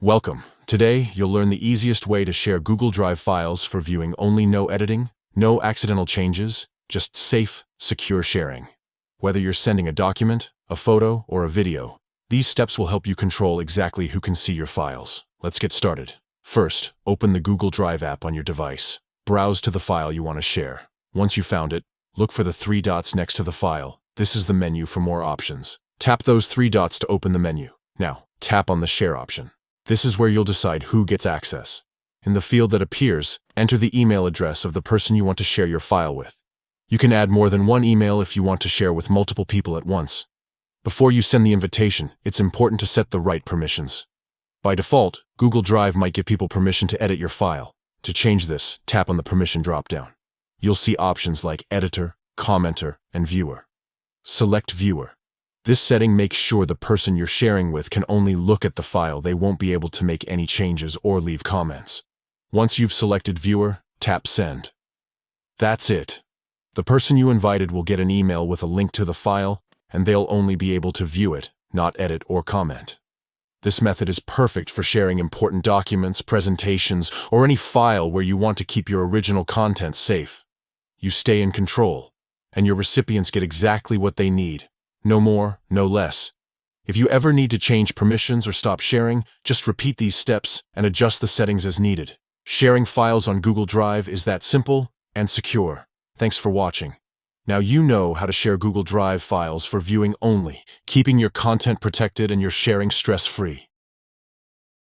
Welcome. Today, you'll learn the easiest way to share Google Drive files for viewing only, no editing, no accidental changes, just safe, secure sharing. Whether you're sending a document, a photo, or a video, these steps will help you control exactly who can see your files. Let's get started. First, open the Google Drive app on your device. Browse to the file you want to share. Once you found it, look for the three dots next to the file. This is the menu for more options. Tap those three dots to open the menu. Now, tap on the Share option. This is where you'll decide who gets access. In the field that appears, enter the email address of the person you want to share your file with. You can add more than one email if you want to share with multiple people at once. Before you send the invitation, it's important to set the right permissions. By default, Google Drive might give people permission to edit your file. To change this, tap on the permission dropdown. You'll see options like Editor, Commenter, and Viewer. Select Viewer. This setting makes sure the person you're sharing with can only look at the file. They won't be able to make any changes or leave comments. Once you've selected Viewer, tap Send. That's it. The person you invited will get an email with a link to the file, and they'll only be able to view it, not edit or comment. This method is perfect for sharing important documents, presentations, or any file where you want to keep your original content safe. You stay in control, and your recipients get exactly what they need. No more, no less. If you ever need to change permissions or stop sharing, just repeat these steps and adjust the settings as needed. Sharing files on Google Drive is that simple and secure. Thanks for watching. Now you know how to share Google Drive files for viewing only, keeping your content protected and your sharing stress-free.